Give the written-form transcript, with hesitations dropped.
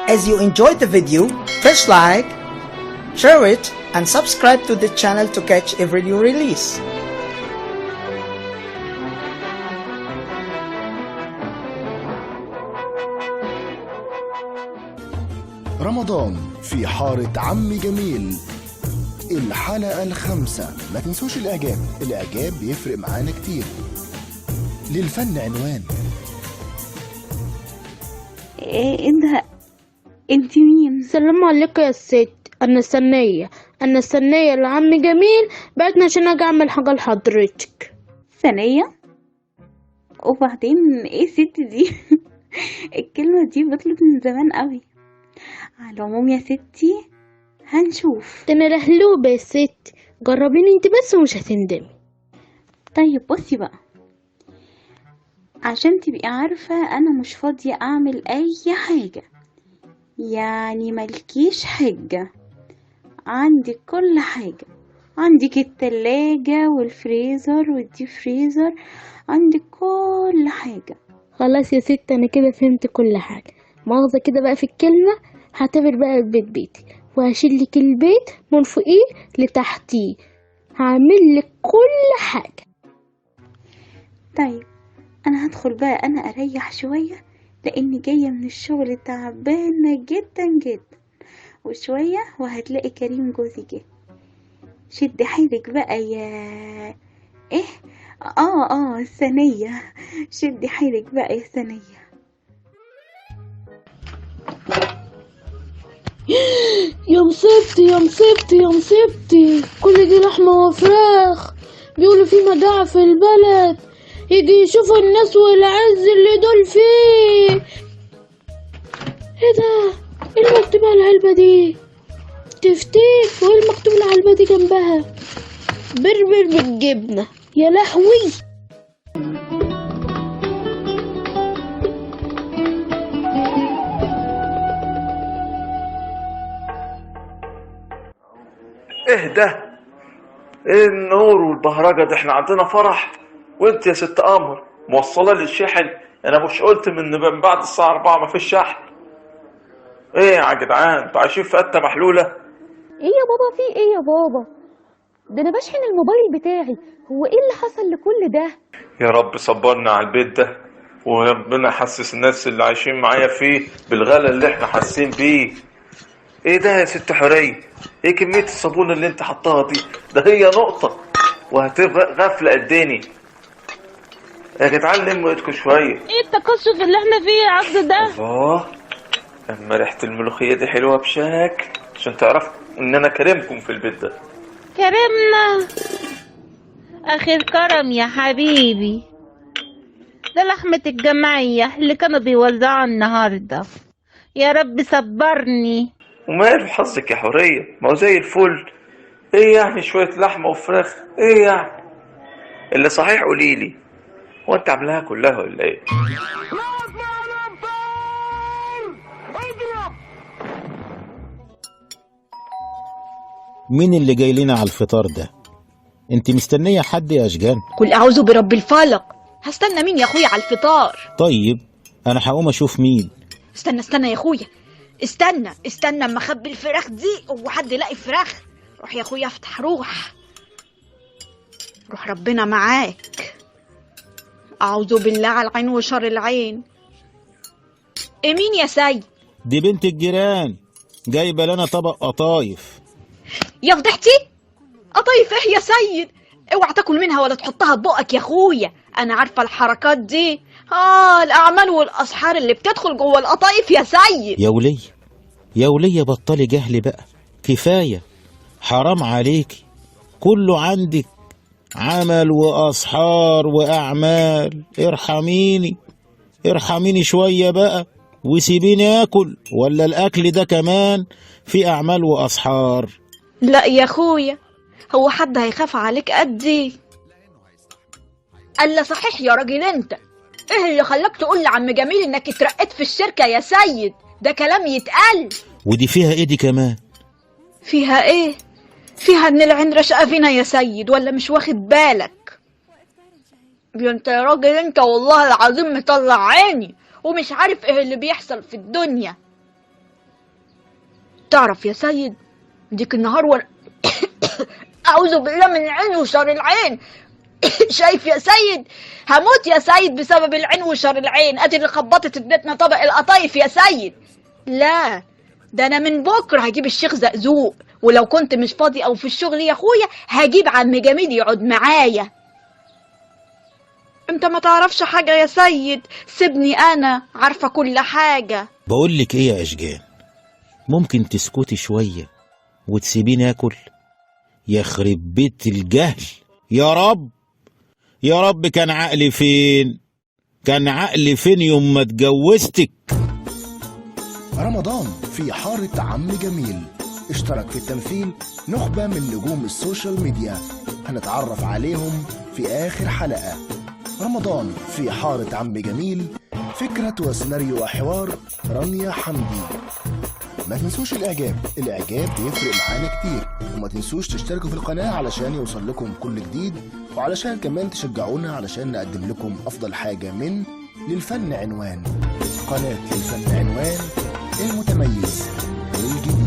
As you enjoyed the video, press like, share it, and subscribe to the channel to catch every new release. رمضان في حارة عم جميل، الحلقة 5. ما تنسوش الإعجاب بيفرق معانا كتير. للفن عنوان. ايه ده؟ انت مين؟ السلام عليكم يا ست. انا السنية لعم جميل، بعتنا عشان اجي اعمل حاجة لحضرتك. ثانية؟ وبعدين ايه ست دي؟ الكلمة دي بطلت من زمان قوي. على العموم يا ستي هنشوف. ده انا لهلوبة يا ست، جربيني انت بس ومش هتندمي. طيب بصي بقى، عشان تبقي عارفة انا مش فاضية اعمل اي حاجة، يعني ملكيش حجة. عندك كل حاجة، عندك التلاجة والفريزر والديب فريزر، عندك كل حاجة. خلاص يا ست، انا كده فهمت كل حاجة. مؤاخذة كده بقى في الكلمة، هعتبر بقى البيت بيتي وهشيلك البيت من فوقيه لتحتيه، هعملك كل حاجة. طيب انا هدخل بقى انا اريح شوية، لاني جاية من الشغل تعبانة جدا جدا، وشوية وهتلاقي كريم جوزي جه. شد حيلك بقى يا ايه ثانية، شد حيلك بقى يا ثانية. يا مصيبتي، كل دي لحمة وفراخ. بيقولوا في مجاعة في البلد، يجي يشوفوا الناس والعز اللي دول فيه. ايه ده؟ ايه المكتوب على العلبة دي؟ تفتيك. وايه المكتوب على العلبة دي جنبها؟ بربر بالجبنة. يا لهوي. ايه ده؟ ايه النور والبهرجه ده؟ احنا عندنا فرح وانت يا ست قمر موصله لي الشحن. انا مش قلت من بعد الساعه 4 مفيش شحن؟ ايه يا جدعان، انتوا عايشين في قته محلوله؟ ايه يا بابا، في ايه يا بابا؟ ده انا بشحن الموبايل بتاعي. هو ايه اللي حصل لكل ده؟ يا رب صبرنا على البيت ده، وربنا يحسس الناس اللي عايشين معايا فيه بالغلا اللي احنا حاسين بيه. ايه ده يا ست حورية؟ ايه كمية الصابون اللي انت حطاها دي؟ ده هي نقطة وهتغفل قدني. يا جدعان لموا ايدكم شوية. ايه التقشف اللي احنا فيه يا عبد ده؟ الله، اما ريحة الملوخية دي حلوة بشكل، عشان تعرفوا ان انا كريمكم في البيت ده. كرمنا اخر كرم يا حبيبي. ده لحمة الجمعية اللي كانوا بيوزعوها النهاردة. يا رب صبرني. وماله حظك يا حورية، ما هو زي الفل. ايه يعني شوية لحمة وفراخ؟ ايه يعني؟ اللي صحيح قوليلي، هو انت عاملاها كلها ولا ايه؟ مين اللي جاي لنا على الفطار ده؟ انت مستنية حد يا اشجان؟ قل اعوذ برب الفلق. هستنى مين يا اخويا على الفطار؟ طيب انا هقوم اشوف مين. استنى يا اخويا، استنى اما اخبي الفراخ دي وحد يلاقي فراخ. روح يا اخويا افتح، روح ربنا معاك. اعوذ بالله على العين وشر العين. ايه مين يا سيد؟ دي بنت الجيران جايبه لنا طبق قطايف. يا فضحتي، قطايف ايه يا سيد؟ اوعى تاكل منها ولا تحطها ببقك يا اخويا، انا عارفه الحركات دي. الاعمال والاسحار اللي بتدخل جوه القطايف يا سيد. يا وليه بطلي جهل بقى، كفايه، حرام عليكي. كله عندك عمل واسحار واعمال. ارحميني شويه بقى وسيبيني اكل، ولا الاكل ده كمان في اعمال واسحار. لا يا اخويا، هو حد هيخاف عليك قدي؟ الا صحيح يا راجل انت، ايه اللي خلاك تقول لعم جميل انك اترقيت في الشركة يا سيد؟ ده كلام يتقال. ودي فيها ايه دي كمان؟ فيها ايه؟ فيها ان العين رشقة فينا يا سيد، ولا مش واخد بالك؟ انت يا راجل انت والله العظيم مطلع عيني ومش عارف ايه اللي بيحصل في الدنيا. تعرف يا سيد، ديك النهار وانا اعوذ بالله من العين وشر العين شايف يا سيد، هموت يا سيد بسبب العين وشر العين، ادي اللي خبطت ادتنا طبق القطايف يا سيد. لا ده انا من بكره هجيب الشيخ زقزوق، ولو كنت مش فاضي او في الشغل يا اخويا هجيب عم جميل يقعد معايا. انت ما تعرفش حاجه يا سيد، سيبني انا عارفه كل حاجه. بقول لك ايه يا اشجان، ممكن تسكتي شويه وتسيبيني اكل؟ يخرب بيت الجهل. يا رب يا رب، كان عقلي فين؟ كان عقلي فين يوم ما اتجوزتك؟ رمضان في حارة عم جميل. اشترك في التمثيل نخبة من نجوم السوشيال ميديا، هنتعرف عليهم في آخر حلقة. رمضان في حارة عم جميل، فكرة وسيناريو وحوار رانيا حمدي. ما تنسوش الإعجاب بيفرق معانا كتير، وما تنسوش تشتركوا في القناة علشان يوصل لكم كل جديد، وعلشان كمان تشجعونا علشان نقدم لكم أفضل حاجة من للفن عنوان. قناة للفن عنوان، المتميز والجديد.